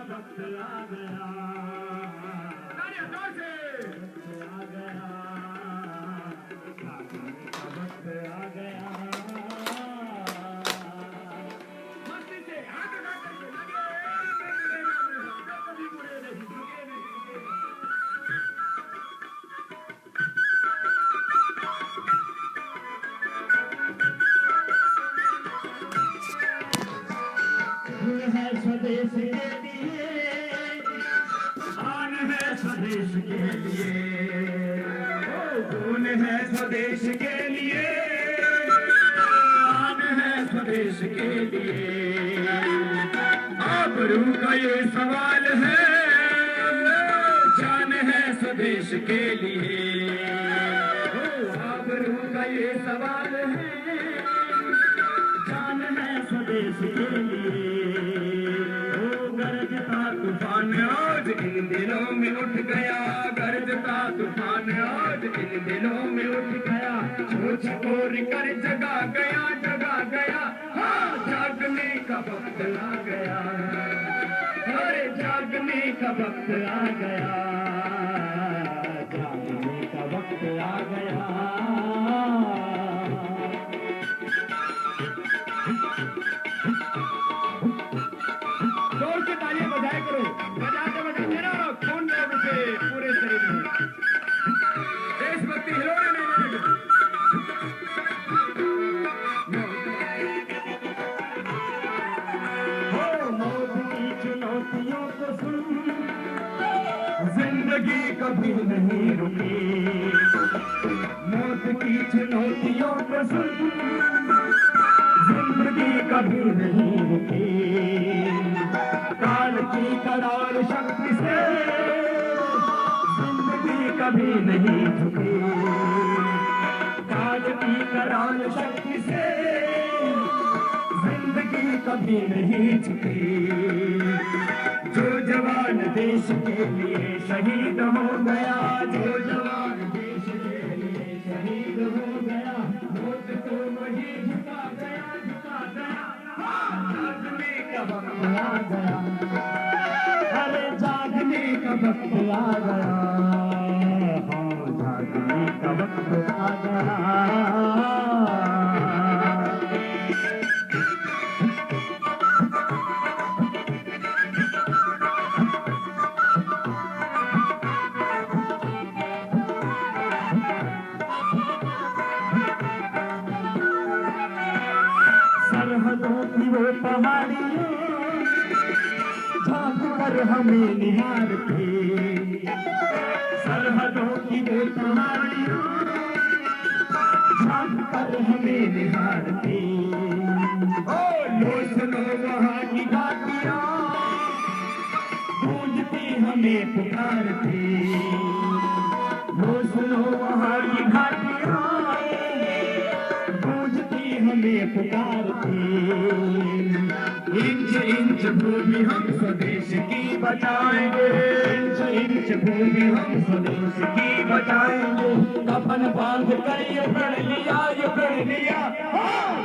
वक्त आ गया, जोर से आ गया, जागने का वक्त आ गया। मस्ती से हाथ उठा करके लगे, कभी मुड़े नहीं, झुके नहीं। है स्वदेश के लिए, आन है स्वदेश के लिए, खून है स्वदेश के लिए, आन है स्वदेश के लिए। आबरू का ये सवाल है, जान है स्वदेश के लिए। आबरू का ये सवाल है, जान है स्वदेश के लिए। गरजता तूफान आज इन दिलों में उठ गया, गरजता तूफान आज इन दिलों में उठ गया। सोच कोर कर जगा गया, जगा गया, हाँ जागने का वक्त आ गया, अरे जागने का वक्त आ गया, जागने का वक्त आ गया। जोर से तालियां बजाया करो, बजाते बजाते ना खून लोग से पूरे शरीर में देशभक्ति हिलोने नहीं देगा। हो मौत की चुनौतियों को सुन, जिंदगी कभी नहीं रुकी। मौत की चुनौतियों को सुन, जिंदगी कभी नहीं रुकी। काल की करार शक्ति से जिंदगी कभी नहीं झुकी। काल की करार शक्ति से जिंदगी कभी नहीं झुकी। जो जवान देश के लिए शहीद हो गया, जो जवान देश के लिए शहीद हो गया, मौत को वही झुका गया, झुका गया। जागने का वक्त आ गया, अरे जागने का वक्त आ गया, हाँ जागने का वक्त आ गया। सरहदों की वो पहाड़ियाँ झांक कर हमें निहारती, सरहदों की वो पहाड़ियाँ झांक कर हमें निहारती। ओ लो सुनो वहाँ की घाटियाँ गूंजती हमें पुकारती। लो सुनो वहाँ की घाटियाँ गूंजती हमें पुकारती। इंच इंच भूमि हम स्वदेश की बचाएंगे, इंच इंच भूमि हम स्वदेश की बचाएंगे। कफन बांध कर ये प्रण लिया, ये प्रण लिया,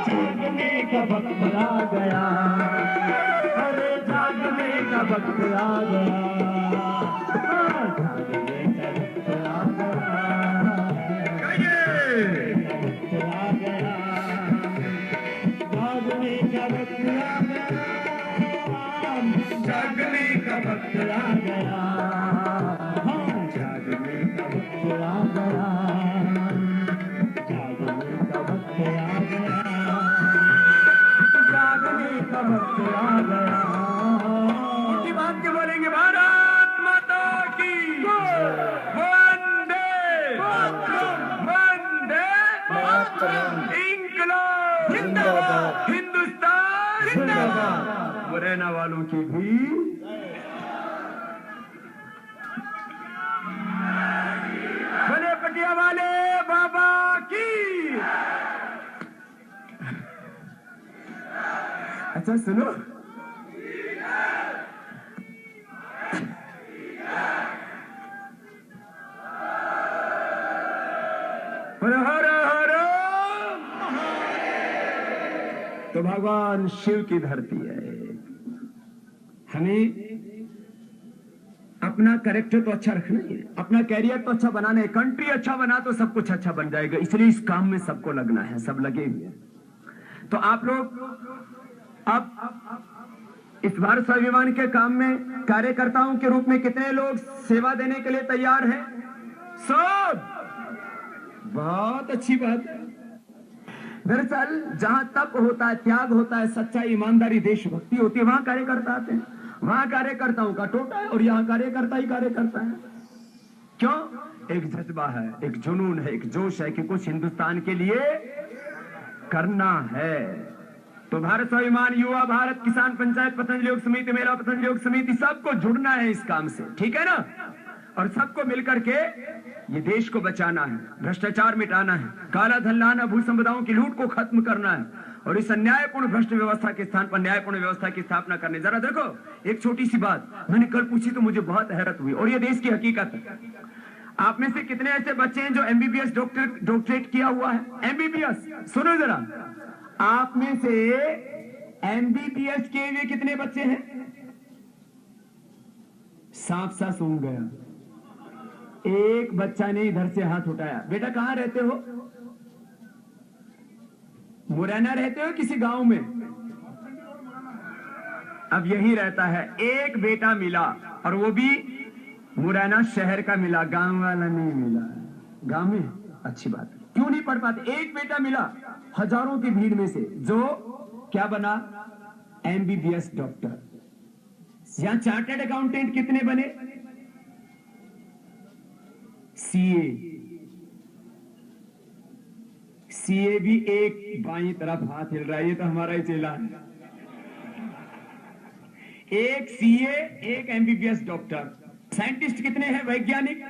जागने का वक्त आ गया, अरे जागने का वक्त आ गया, जागने का वक्त आ गया, आ गया, जागने का वक्त आ गया, जागने का वक्त आ गया, हाँ जागने का वक्त आ गया, जागने का वक्त आ गया, जागने का वक्त आ गया। उसी बात के बोलेंगे भारत माता की वंदे वंदे इंकलाब जिंदाबाद, हिंदुस्तान जिंदाबाद, मुरैना वालों की भी भले पटिया वाले बाबा की। अच्छा सुनो, हर हर तो भगवान शिव की धरती है, हमें अपना कैरेक्टर तो अच्छा रखना है, अपना कैरियर तो अच्छा बनाना है, कंट्री अच्छा बना तो सब कुछ अच्छा बन जाएगा। इसलिए इस काम में सबको लगना है, सब लगे हुए हैं। तो आप लोग अब इस भारत स्वाभिमान के काम में कार्यकर्ताओं के रूप में कितने लोग सेवा देने के लिए तैयार हैं? सब। बहुत अच्छी बात है। दरअसल जहां तप होता है, त्याग होता है, सच्चाई, ईमानदारी, देशभक्ति होती है, वहां कार्यकर्ता आते हैं। वहां कार्यकर्ताओं का टोटा है और यहाँ कार्यकर्ता ही कार्यकर्ता है। क्यों? एक जज्बा है, एक जुनून है, एक जोश है कि कुछ हिंदुस्तान के लिए करना है। तो भारत स्वाभिमान, युवा भारत, किसान पंचायत, पतंजलि योग समिति, मेरा पतंजलि योग समिति, सबको जुड़ना है इस काम से, ठीक है ना? और सबको मिलकर के ये देश को बचाना है, भ्रष्टाचार मिटाना है, काला धन लाना, भू संपदाओं की लूट को खत्म करना है और इस अन्यायपूर्ण भ्रष्ट व्यवस्था के स्थान पर न्यायपूर्ण व्यवस्था की स्थापना करनी। जरा देखो, एक छोटी सी बात मैंने कल पूछी तो मुझे बहुत हैरत हुई और ये देश की हकीकत है। आप में से कितने ऐसे बच्चे हैं जो एमबीबीएस डॉक्टरेट किया हुआ है? एमबीबीएस, सुनो जरा, आप में से एमबीबीएस किए हुए कितने बच्चे हैं? सांप सा सूंघ गया, एक बच्चा ने इधर से हाथ उठाया। बेटा कहां रहते हो? मुरैना रहते हो किसी गांव में? अब यही रहता है। एक बेटा मिला और वो भी मुरैना शहर का मिला, गांव वाला नहीं मिला। गांव में अच्छी बात है, क्यों नहीं पढ़ पाते? एक बेटा मिला हजारों की भीड़ में से, जो क्या बना? MBBS doctor. यहां चार्टर्ड अकाउंटेंट कितने बने? सीए भी एक बाईं तरफ हाथ हिल रहा है, ये तो हमारा ही चेला है। एक सीए, एक एमबीबीएस डॉक्टर। साइंटिस्ट कितने हैं? वैज्ञानिक